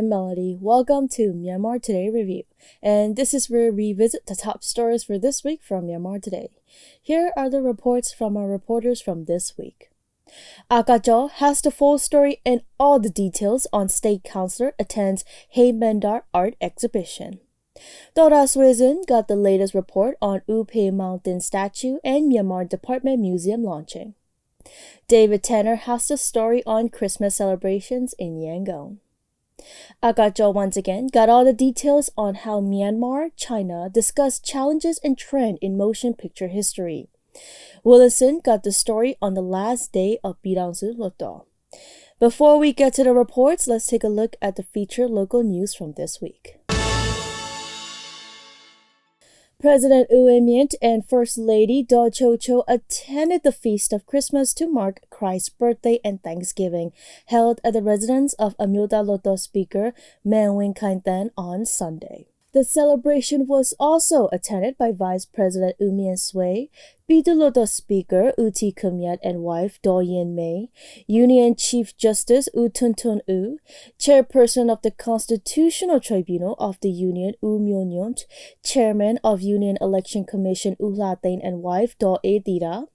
I'm Melody. Welcome to Myanmar Today Review, and this is where we revisit the top stories for this week from Myanmar Today. Here are the reports from our reporters from this week. Akajo has the full story and all the details on State Counsellor attends Haymanda art exhibition. Dora Swizin got the latest report on Upe Mountain statue and Myanmar Department Museum launching. David Tanner has the story on Christmas celebrations in Yangon. Akajo once again got all the details on how Myanmar, China discuss challenges and trend in motion picture history. Willison got the story on the last day of Pyidaungsu Hluttaw. Before we get to the reports, let's take a look at the featured local news from this week. President U Myint and First Lady Do Cho Cho attended the Feast of Christmas to mark Christ's birthday and Thanksgiving, held at the residence of Hluttaw Speaker Maung on Sunday. The celebration was also attended by Vice President U Myint Sway, Pyidaungsu Speaker Uti Kumyat and wife Do Yin May, Union Chief Justice U Tuntun U, Chairperson of the Constitutional Tribunal of the Union U Myonyont, Chairman of Union Election Commission U Hluttaw and wife Do Edira,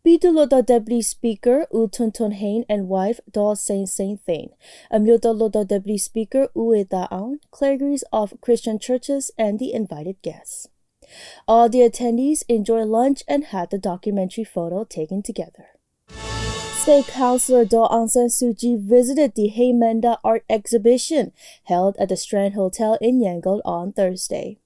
Pyidaungsu Deputy Speaker U Tuntun Hain and wife Do Sain Sain Thain, Hluttaw Deputy Speaker U Pyidaungsu, clergy of Christian churches and the invited guests. All the attendees enjoyed lunch and had the documentary photo taken together. State Counsellor Do Aung San Suu Kyi visited the Haymanda art exhibition held at the Strand Hotel in Yangon on Thursday.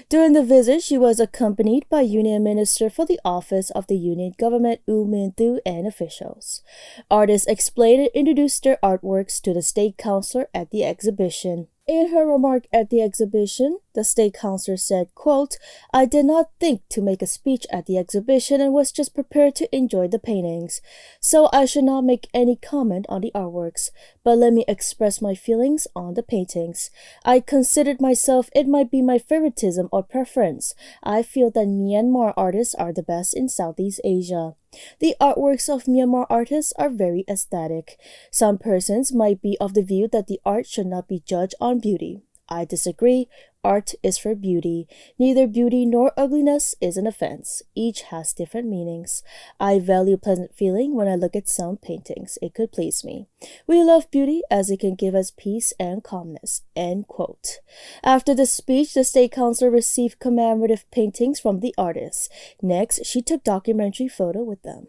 During the visit, she was accompanied by Union Minister for the Office of the Union Government U Min Thu and officials. Artists explained and introduced their artworks to the State Counsellor at the exhibition. In her remark at the exhibition, the State Counsellor said, quote, "I did not think to make a speech at the exhibition and was just prepared to enjoy the paintings. So I should not make any comment on the artworks, but let me express my feelings on the paintings. I considered myself it might be my favoritism or preference. I feel that Myanmar artists are the best in Southeast Asia. The artworks of Myanmar artists are very aesthetic. Some persons might be of the view that the art should not be judged on beauty. I disagree. Art is for beauty. Neither beauty nor ugliness is an offense. Each has different meanings. I value pleasant feeling when I look at some paintings. It could please me. We love beauty as it can give us peace and calmness." End quote. After the speech, the State Counsellor received commemorative paintings from the artists. Next, she took documentary photo with them.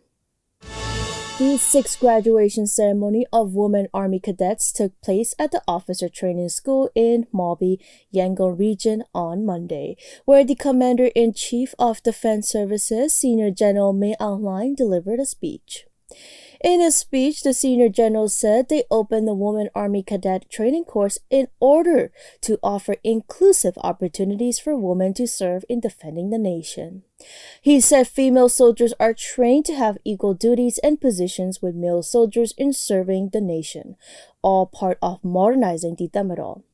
The sixth graduation ceremony of women Army cadets took place at the Officer Training School in Maung, Yangon region on Monday, where the Commander-in-Chief of Defense Services, Senior General Maung delivered a speech. In his speech, the Senior General said they opened the Women Army Cadet Training Course in order to offer inclusive opportunities for women to serve in defending the nation. He said female soldiers are trained to have equal duties and positions with male soldiers in serving the nation, all part of modernizing the Damarol.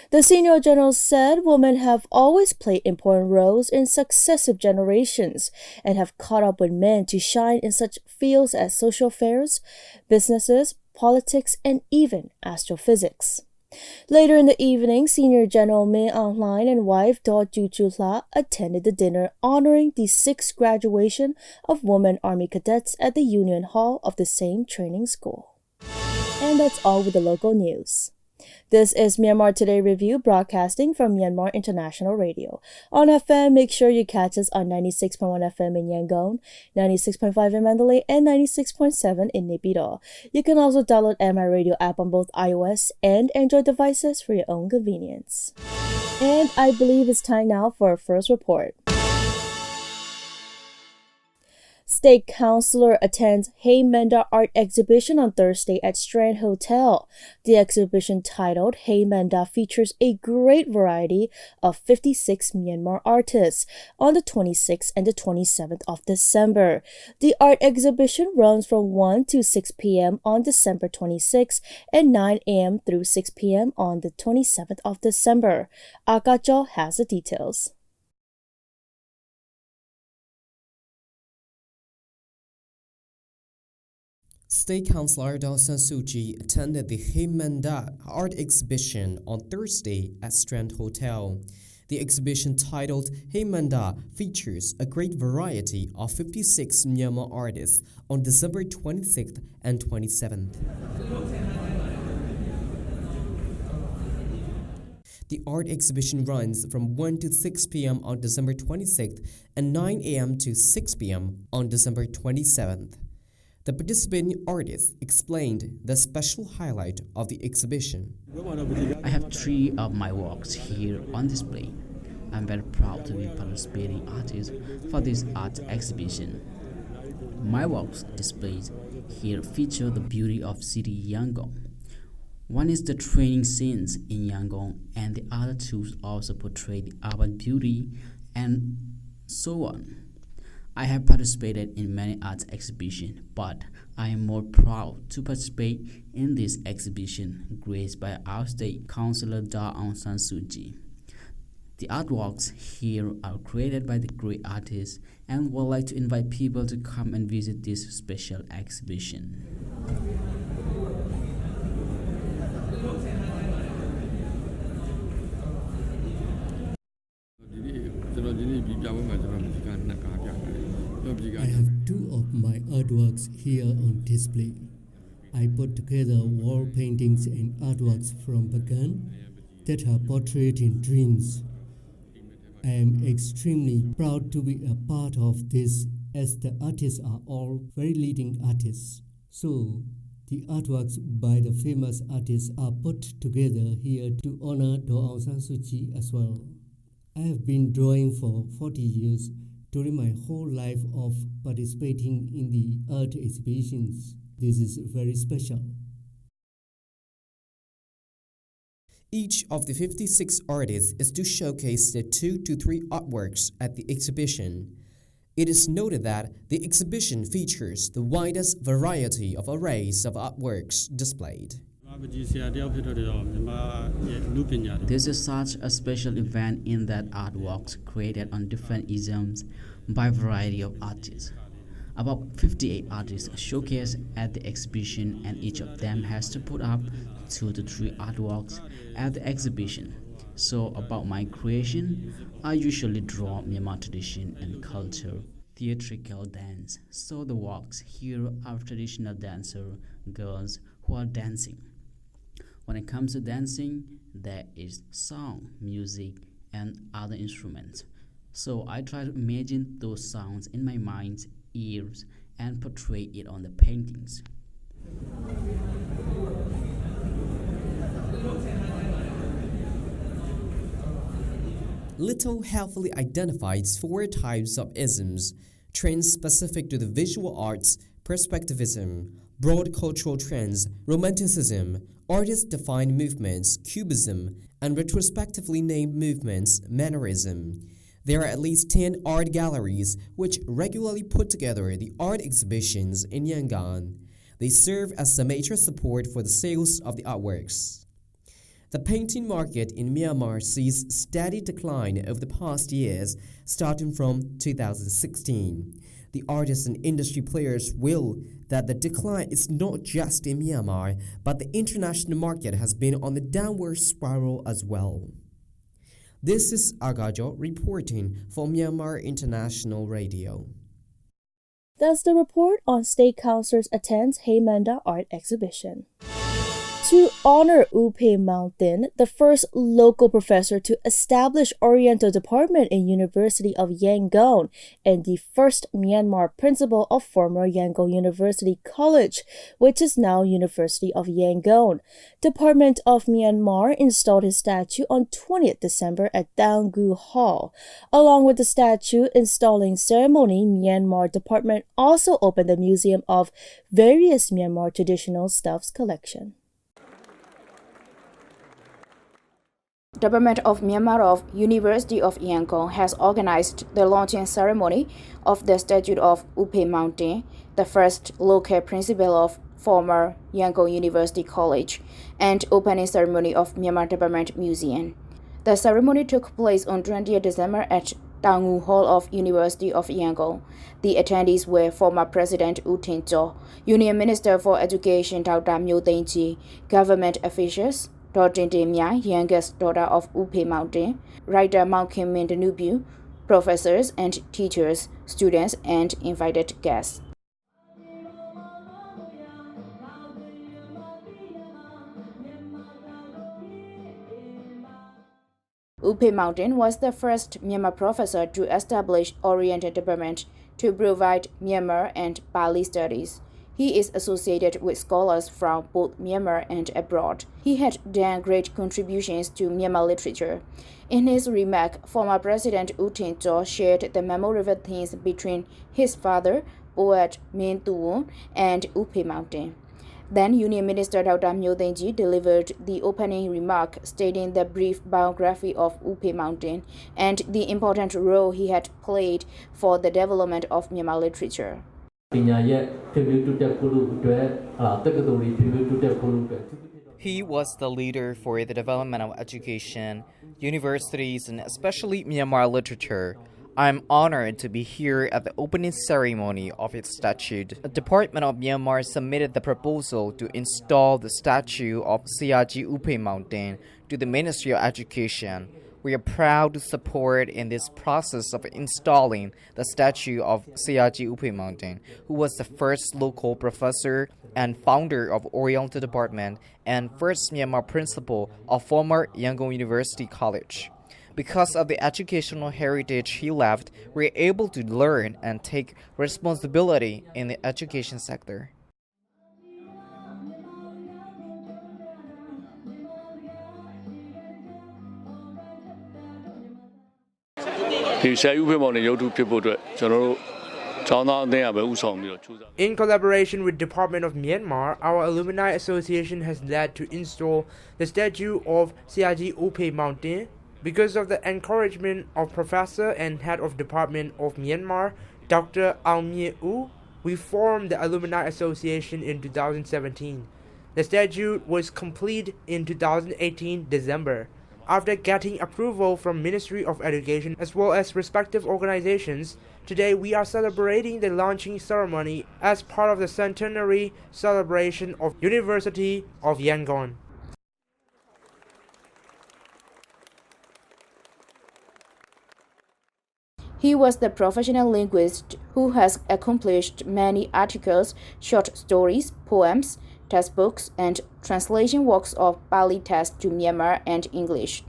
The Senior General said women have always played important roles in successive generations and have caught up with men to shine in such fields as social affairs, businesses, politics, and even astrophysics. Later in the evening, Senior General Maung and wife Do Ju-Hla attended the dinner honoring the sixth graduation of Women Army Cadets at the Union Hall of the same training school. And that's all with the local news. This is Myanmar Today Review broadcasting from Myanmar International Radio. On FM, make sure you catch us on 96.1 FM in Yangon, 96.5 in Mandalay, and 96.7 in Naypyidaw. You can also download MI Radio app on both iOS and Android devices for your own convenience. And I believe it's time now for our first report. State Counsellor attends Haymanda art exhibition on Thursday at Strand Hotel. The exhibition, titled Haymanda, features a great variety of 56 Myanmar artists on the 26th and the 27th of December. The art exhibition runs from 1 to 6 p.m. on December 26th and 9 a.m. through 6 p.m. on the 27th of December. Akajo has the details. State Counsellor Daw San Suu Kyi attended the Haymanda art exhibition on Thursday at Strand Hotel. The exhibition titled Haymanda features a great variety of 56 Myanmar artists on December 26th and 27th. The art exhibition runs from 1 to 6 p.m. on December 26th and 9 a.m. to 6 p.m. on December 27th. The participating artists explained the special highlight of the exhibition. I have 3 of my works here on display. I'm very proud to be participating artist for this art exhibition. My works displayed here feature the beauty of city Yangon. One is the training scenes in Yangon, and the other 2 also portray the urban beauty and so on. I have participated in many art exhibitions, but I am more proud to participate in this exhibition graced by our State Counsellor Daw San Suu Kyi. The artworks here are created by the great artists and would like to invite people to come and visit this special exhibition. I have 2 of my artworks here on display. I put together wall paintings and artworks from Bagan that are portraying dreams. I am extremely proud to be a part of this, as the artists are all very leading artists. So, the artworks by the famous artists are put together here to honor Daw San Suu Kyi as well. I have been drawing for 40 years during my whole life of participating in the art exhibitions. This is very special. Each of the 56 artists is to showcase their 2 to 3 artworks at the exhibition. It is noted that the exhibition features the widest variety of arrays of artworks displayed. This is such a special event in that artworks created on different isms by a variety of artists. About 58 artists showcased at the exhibition, and each of them has to put up 2 to 3 artworks at the exhibition. So about my creation, I usually draw Myanmar tradition and culture, theatrical dance. So the works here are traditional dancer girls who are dancing. When it comes to dancing, there is song, music, and other instruments. So I try to imagine those sounds in my mind's ears and portray it on the paintings. Hluttaw helpfully identifies 4 types of isms: trends specific to the visual arts, perspectivism, broad cultural trends, romanticism, artist-defined movements, cubism, and retrospectively named movements, mannerism. There are at least 10 art galleries which regularly put together the art exhibitions in Yangon. They serve as a major support for the sales of the artworks. The painting market in Myanmar sees steady decline over the past years, starting from 2016. The artists and industry players will that the decline is not just in Myanmar, but the international market has been on the downward spiral as well. This is Agajo reporting for Myanmar International Radio. That's the report on State Counsellors attends Haymanda art exhibition. To honor Maung, the first local professor to establish Oriental Department in University of Yangon and the first Myanmar principal of former Yangon University College, which is now University of Yangon. Department of Myanmar installed his statue on 20th December at Pyidaungsu Hall. Along with the statue installing ceremony, Myanmar Department also opened the Museum of various Myanmar traditional stuffs collection. Department of Myanmar of University of Yangon has organized the launching ceremony of the statue of Maung, the first local principal of former Yangon University College, and opening ceremony of Myanmar Department Museum. The ceremony took place on 20th December at Pyidaungsu Hall of University of Yangon. The attendees were former President U Tin-cho, Union Minister for Education Dr. Pyidaungsu, government officials, Dr. Mya, youngest daughter of Pyidaungsu, writer Maung, professors and teachers, students, and invited guests. Pyidaungsu was the first Myanmar professor to establish Oriental Department to provide Myanmar and Bali studies. He is associated with scholars from both Myanmar and abroad. He had done great contributions to Myanmar literature. In his remark, former President U Tin-cho shared the memorable things between his father, poet Min Tu, and Pyidaungsu. Then Union Minister Dr. Pyidaungsu delivered the opening remark stating the brief biography of Pyidaungsu and the important role he had played for the development of Myanmar literature. He was the leader for the development of education, universities, and especially Myanmar literature. I'm honored to be here at the opening ceremony of its statue. The Department of Myanmar submitted the proposal to install the statue of Siaji Pyidaungsu to the Ministry of Education. We are proud to support in this process of installing the statue of Siaji Pyidaungsu, who was the first local professor and founder of Oriental Department and first Myanmar principal of former Yangon University College. Because of the educational heritage he left, we are able to learn and take responsibility in the education sector. In collaboration with Department of Myanmar, our Alumni Association has led to install the statue of Siaji Pyidaungsu. Because of the encouragement of Professor and Head of Department of Myanmar, Dr. Maung, we formed the Alumni Association in 2017. The statue was complete in 2018 December. After getting approval from Ministry of Education as well as respective organizations, today we are celebrating the launching ceremony as part of the centenary celebration of University of Yangon. He was the professional linguist who has accomplished many articles, short stories, poems, textbooks, and translation works of Pali text to Myanmar and English.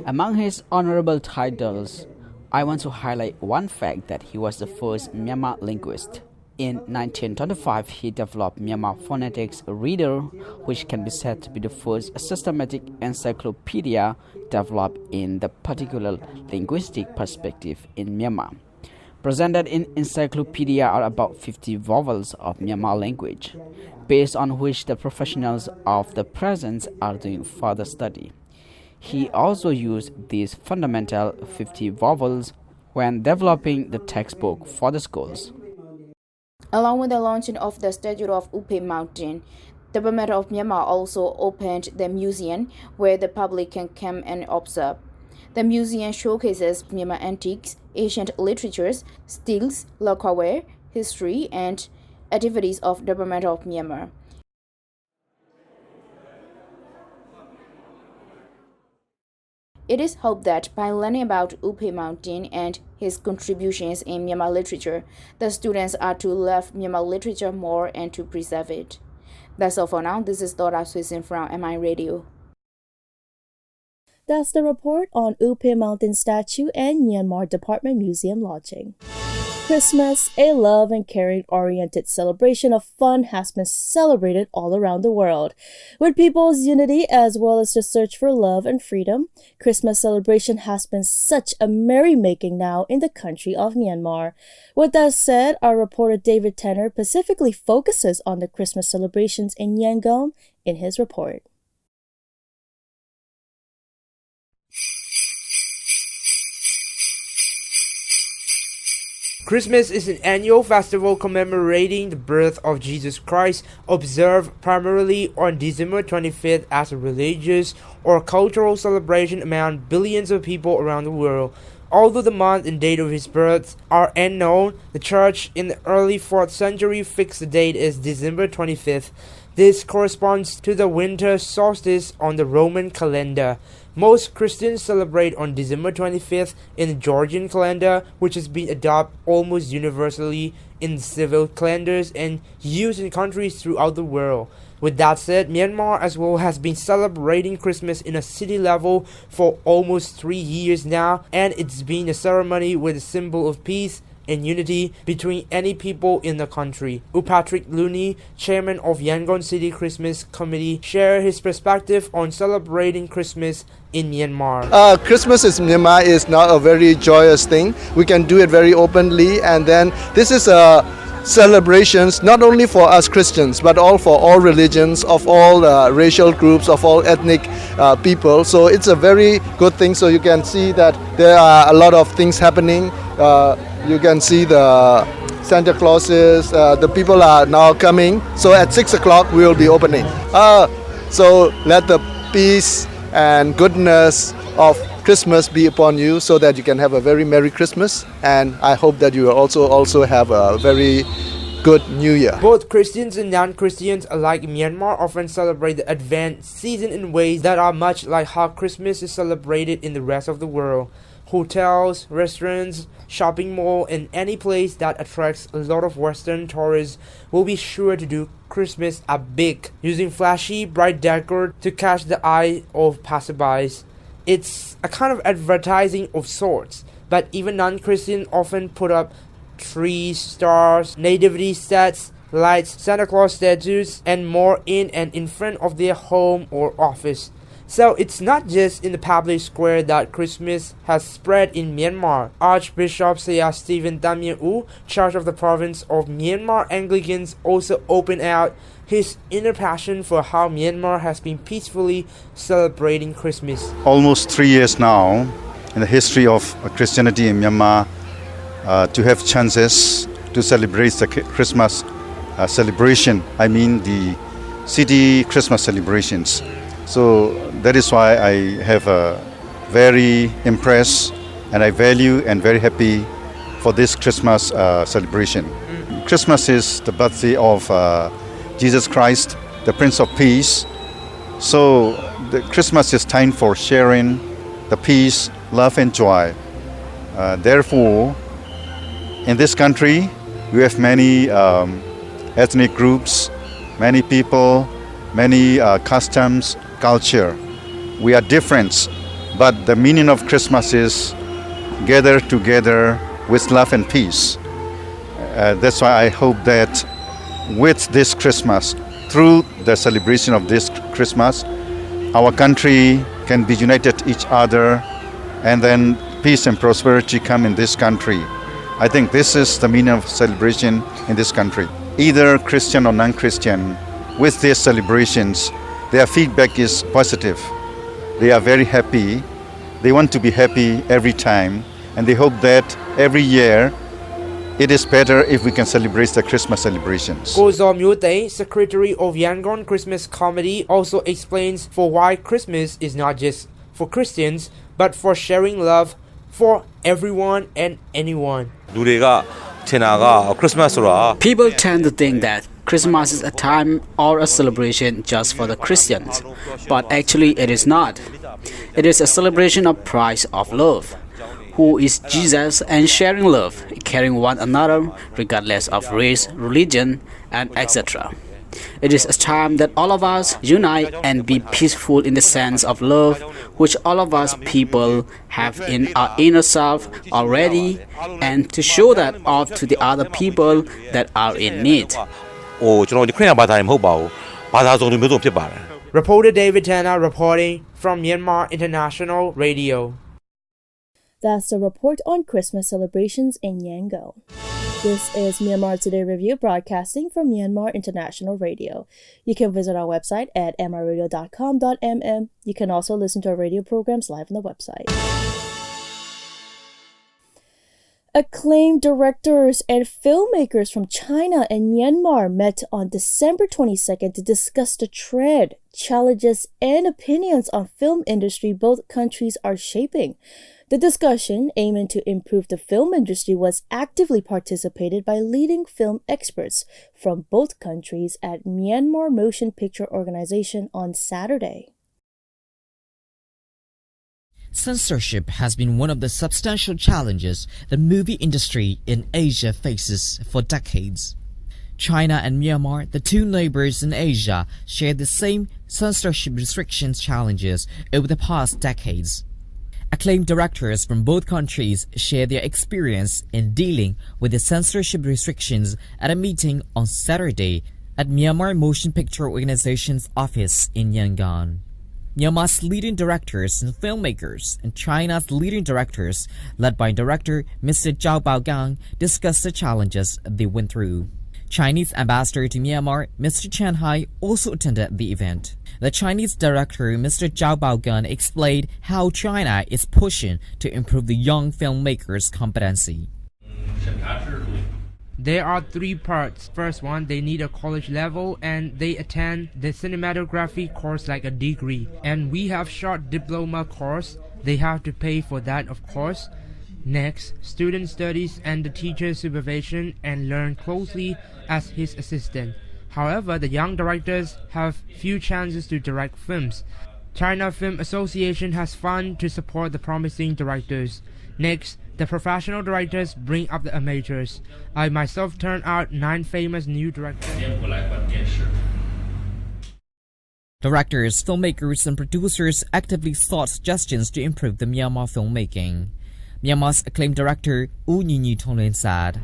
Among his honorable titles, I want to highlight one fact that he was the first Myanmar linguist. In 1925, he developed Myanmar Phonetics Reader, which can be said to be the first systematic encyclopedia developed in the particular linguistic perspective in Myanmar. Presented in encyclopedia are about 50 vowels of Myanmar language, based on which the professionals of the present are doing further study. He also used these fundamental 50 vowels when developing the textbook for the schools. Along with the launching of the statue of Pyidaungsu, the government of Myanmar also opened the museum where the public can come and observe. The museum showcases Myanmar antiques, ancient literatures, stills, lacquerware, history, and activities of the government of Myanmar. It is hoped that by learning about Pyidaungsu and his contributions in Myanmar literature, the students are to love Myanmar literature more and to preserve it. That's all for now. This is Dora Swison from MI Radio. That's the report on Pyidaungsu statue and Myanmar Department Museum launching. Christmas, a love and caring-oriented celebration of fun, has been celebrated all around the world. With people's unity as well as the search for love and freedom, Christmas celebration has been such a merrymaking now in the country of Myanmar. With that said, our reporter David Tanner specifically focuses on the Christmas celebrations in Yangon in his report. Christmas is an annual festival commemorating the birth of Jesus Christ, observed primarily on December 25th as a religious or cultural celebration among billions of people around the world. Although the month and date of his birth are unknown, the church in the early 4th century fixed the date as December 25th. This corresponds to the winter solstice on the Roman calendar. Most Christians celebrate on December 25th in the Georgian calendar, which has been adopted almost universally in civil calendars and used in countries throughout the world. With that said, Myanmar as well has been celebrating Christmas in a city level for almost 3 years now, and it's been a ceremony with a symbol of peace and unity between any people in the country. Patrick Looney, chairman of Yangon City Christmas Committee, shared his perspective on celebrating Christmas in Myanmar. Christmas in Myanmar is not a very joyous thing. We can do it very openly, and then this is a celebrations not only for us Christians but all for all religions, of all racial groups, of all ethnic people. So it's a very good thing. So you can see that there are a lot of things happening. You can see the Santa Clauses, the people are now coming. So at 6 o'clock we will be opening. So let the peace and goodness of Christmas be upon you, so that you can have a very Merry Christmas, and I hope that you will also have a very good New Year. Both Christians and non-Christians alike in Myanmar often celebrate the Advent season in ways that are much like how Christmas is celebrated in the rest of the world. Hotels, restaurants, shopping mall, and any place that attracts a lot of Western tourists will be sure to do Christmas up big, using flashy, bright decor to catch the eye of passerbys. It's a kind of advertising of sorts, but even non-Christians often put up trees, stars, nativity sets, lights, Santa Claus statues, and more in and in front of their home or office. So it's not just in the public square that Christmas has spread in Myanmar. Archbishop Sir Stephen Pyidaungsu, charge of the province of Myanmar Anglicans, also opened out his inner passion for how Myanmar has been peacefully celebrating Christmas. Almost 3 years now in the history of Christianity in Myanmar, to have chances to celebrate the Christmas celebration, I mean the city Christmas celebrations. So that is why I have very impressed, and I value and very happy for this Christmas celebration. Christmas is the birthday of Jesus Christ, the Prince of Peace. So the Christmas is time for sharing the peace, love and joy. Therefore, in this country, we have many ethnic groups, many people, many customs, culture. We are different, but the meaning of Christmas is gather together with love and peace. That's why I hope that with this Christmas, through the celebration of this Christmas, our country can be united each other, and then peace and prosperity come in this country. I think this is the meaning of celebration in this country. Either Christian or non-Christian, with these celebrations, their feedback is positive. They are very happy. They want to be happy every time, and they hope that every year it is better if we can celebrate the Christmas celebrations. Counsellor Maung, secretary of Yangon Christmas Committee, also explains for why Christmas is not just for Christians, but for sharing love for everyone and anyone. People tend to think that Christmas is a time or a celebration just for the Christians, but actually it is not. It is a celebration of price of love, who is Jesus, and sharing love, caring one another regardless of race, religion, and etc. It is a time that all of us unite and be peaceful in the sense of love which all of us people have in our inner self already, and to show that off to the other people that are in need. Reporter David Tanner reporting from Myanmar International Radio. That's the report on Christmas celebrations in Yangon. This is Myanmar Today Review, broadcasting from Myanmar International Radio. You can visit our website at miradio.com.mm. You can also listen to our radio programs live on the website. Acclaimed directors and filmmakers from China and Myanmar met on December 22nd to discuss the trend, challenges, and opinions on film industry both countries are shaping. The discussion, aiming to improve the film industry, was actively participated by leading film experts from both countries at Myanmar Motion Picture Organization on Saturday. Censorship has been one of the substantial challenges the movie industry in Asia faces for decades. China and Myanmar, the two neighbors in Asia, share the same censorship restrictions challenges over the past decades. Acclaimed directors from both countries share their experience in dealing with the censorship restrictions at a meeting on Saturday at Myanmar Motion Picture Organization's office in Yangon. Myanmar's leading directors and filmmakers and China's leading directors, led by director Mr. Zhao Baogang, discussed the challenges they went through. Chinese ambassador to Myanmar, Mr. Chen Hai, also attended the event. The Chinese director, Mr. Zhao Baogang, explained how China is pushing to improve the young filmmakers' competency. There are three parts. First one, they need a college level and they attend the cinematography course like a degree. And we have short diploma course. They have to pay for that, of course. Next, student studies and the teacher supervision and learn closely as his assistant. However, the young directors have few chances to direct films. China Film Association has fund to support the promising directors. Next, the professional directors bring up the amateurs. I myself turned out 9 famous new directors. Directors, filmmakers, and producers actively sought suggestions to improve the Myanmar filmmaking. Myanmar's acclaimed director U Nyi Thonglin said,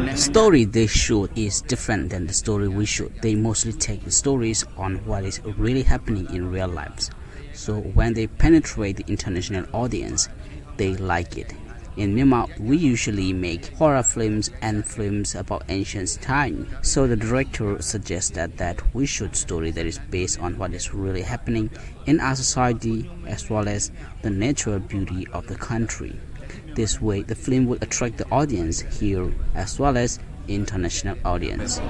The story they shoot is different than the story we shoot. They mostly take the stories on what is really happening in real lives. So when they penetrate the international audience, they like it. In Myanmar, we usually make horror films and films about ancient time. So the director suggested that we shoot story that is based on what is really happening in our society as well as the natural beauty of the country. This way, the film will attract the audience here as well as international audience.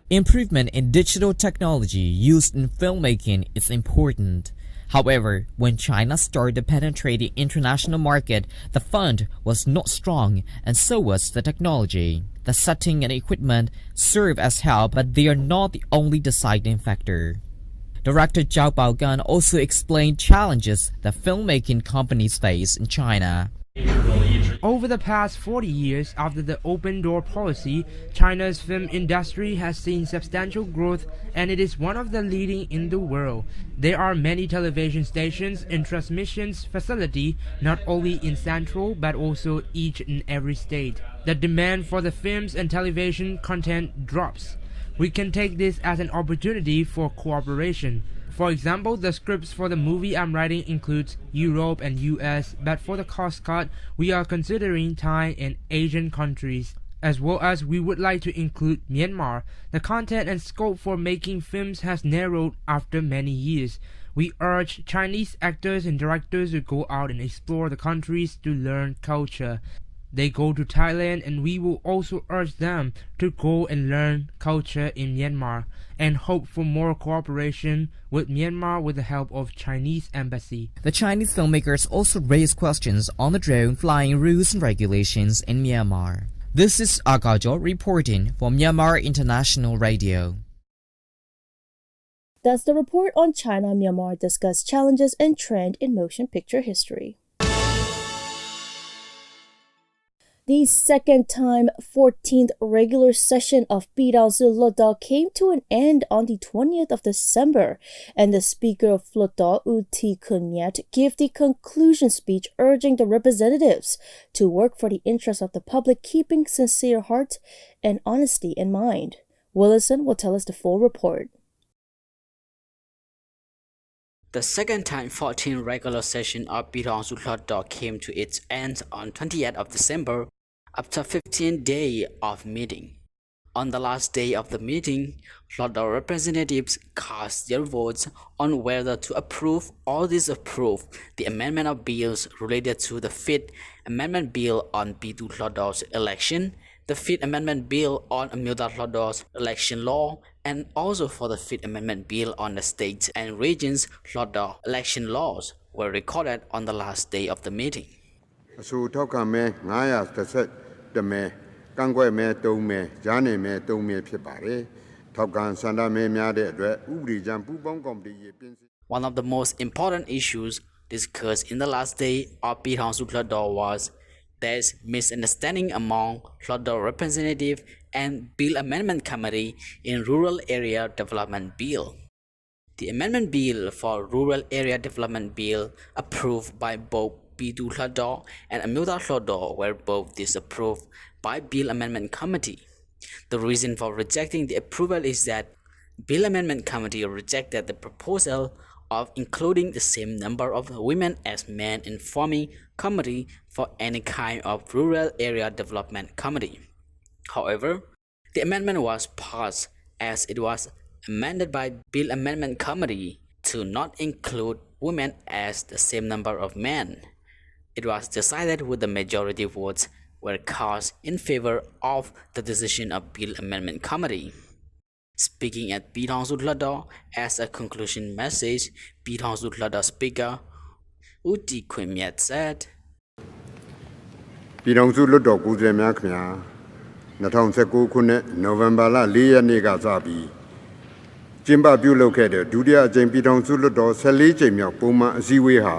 Improvement in digital technology used in filmmaking is important. However, when China started to penetrate the international market, the fund was not strong, and so was the technology. The setting and equipment serve as help, but they are not the only deciding factor. Director Zhao Baogang also explained challenges that filmmaking companies face in China. Over the past 40 years, after the open door policy, China's film industry has seen substantial growth and it is one of the leading in the world. There are many television stations and transmissions facility not only in central but also each and every state. The demand for the films and television content drops. We can take this as an opportunity for cooperation. For example, the scripts for the movie I'm writing includes Europe and US, but for the cost cut, we are considering Thai and Asian countries, as well as we would like to include Myanmar. The content and scope for making films has narrowed after many years. We urge Chinese actors and directors to go out and explore the countries to learn culture. They go to Thailand and we will also urge them to go and learn culture in Myanmar and hope for more cooperation with Myanmar with the help of Chinese embassy. The Chinese filmmakers also raised questions on the drone flying rules and regulations in Myanmar. This is Agajo reporting for Myanmar International Radio. That's the report on China-Myanmar discuss challenges and trend in motion picture history. The second time 14th regular session of Pyidaungsu Hluttaw came to an end on the 20th of December, and the Speaker of Hluttaw, Uti Kunyat, gave the conclusion speech urging the representatives to work for the interests of the public, keeping sincere heart and honesty in mind. Willison will tell us the full report. The second time 14th regular session of Pyidaungsu Hluttaw came to its end on 20th of December after 15 days of meeting. On the last day of the meeting, Hluttaw representatives cast their votes on whether to approve or disapprove the amendment of bills related to the Fifth Amendment Bill on Pyidaungsu's election, the Fifth Amendment Bill on Hluttaw's election law, and also for the Fifth Amendment Bill on the states and regions Hluttaw election laws were recorded on the last day of the meeting. အဆိုထောက်ခံမဲ931မဲကန့်ကွက်မဲ3မဲကြားနေမဲ3မဲဖြစ်ပါတယ်ထောက်ခံဆန္ဒမဲများတဲ့အတွက်ဥပဒေကြမ်းပူးပေါင်းကော်မတီရဲ့ပြင်ဆင် One of the most important issues discussed in the last day of Pyidaungsu Hluttaw was there's misunderstanding among Hluttaw representative and Bill Amendment Committee in Rural Area Development Bill. The Amendment Bill for Rural Area Development Bill approved by both Pyidaungsu and Hluttaw were both disapproved by Bill Amendment Committee. The reason for rejecting the approval is that Bill Amendment Committee rejected the proposal of including the same number of women as men in forming committee for any kind of rural area development committee. However, the amendment was passed as it was amended by Bill Amendment Committee to not include women as the same number of men. It was decided with the majority votes were cast in favor of the decision of Bill Amendment Committee. Speaking at Pyidaungsu Hluttaw as a conclusion message, Pyidaungsu Hluttaw speaker Uti Kwimyat said, ပြည်ထောင်စုလွှတ်တော်ကိုယ်စားလှယ်များခင်ဗျာ2019ခုနှစ်နိုဝင်ဘာလ4ရက်နေ့ကစပြီးကျင်းပပြုလုပ်ခဲ့တဲ့ဒုတိယအကြိမ်ပြည်ထောင်စုလွှတ်တော်14ကြိမ်မြောက်ပုံမှန်အစည်းအဝေးဟာ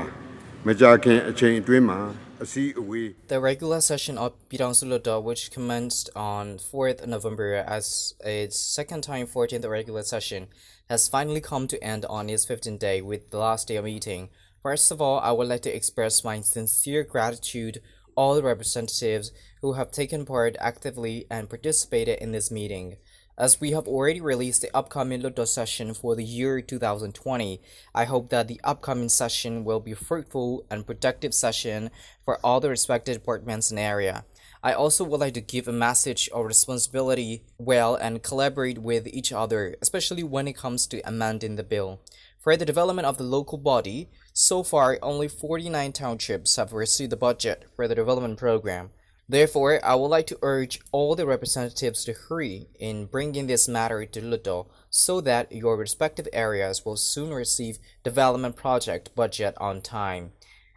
မကြာခင်အချိန်အတွင်းမှာ The regular session of Pyidaungsu Hluttaw, which commenced on 4th November as its second time 14th regular session, has finally come to end on its 15th day with the last day of meeting. First of all, I would like to express my sincere gratitude to all the representatives who have taken part actively and participated in this meeting. As we have already released the upcoming Hluttaw session for the year 2020, I hope that the upcoming session will be a fruitful and productive session for all the respected departments in the area. I also would like to give a message of responsibility well and collaborate with each other, especially when it comes to amending the bill. For the development of the local body, so far only 49 townships have received the budget for the development program. Therefore, I would like to urge all the representatives to hurry in bringing this matter to Hluttaw so that your respective areas will soon receive development project budget on time.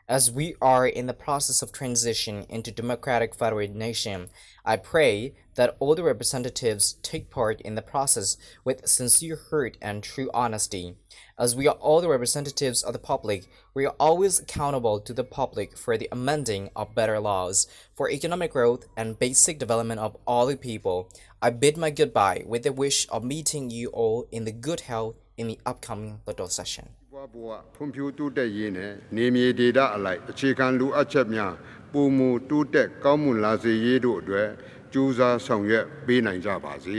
As we are in the process of transition into democratic federal nation, I pray that all the representatives take part in the process with sincere heart and true honesty. As we are all the representatives of the public, we are always accountable to the public for the amending of better laws, for economic growth and basic development of all the people. I bid my goodbye with the wish of meeting you all in the good health in the upcoming Hluttaw session. ဖွံ့ဖြိုးတိုးတက်ရေးနဲ့နေမြေဒေသအလိုက်အခြေခံလူအပ်ချက်များပုံမူတိုးတက်ကောင်းမွန်လာစေရေးတို့အတွက်ကြိုးစားဆောင်ရွက်ပေးနိုင်ကြပါစေ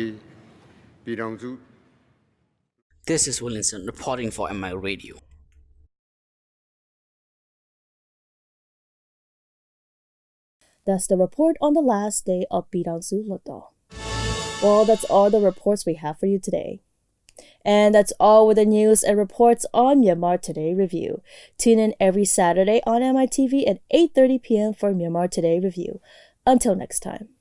ပြည်ထောင်စု This is Williamson reporting for MI Radio. That's the report on the last day of Pyidaungsu Hluttaw. Well, that's all the reports we have for you today. And that's all with the news and reports on Myanmar Today Review. Tune in every Saturday on MITV at 8:30 p.m. for Myanmar Today Review. Until next time.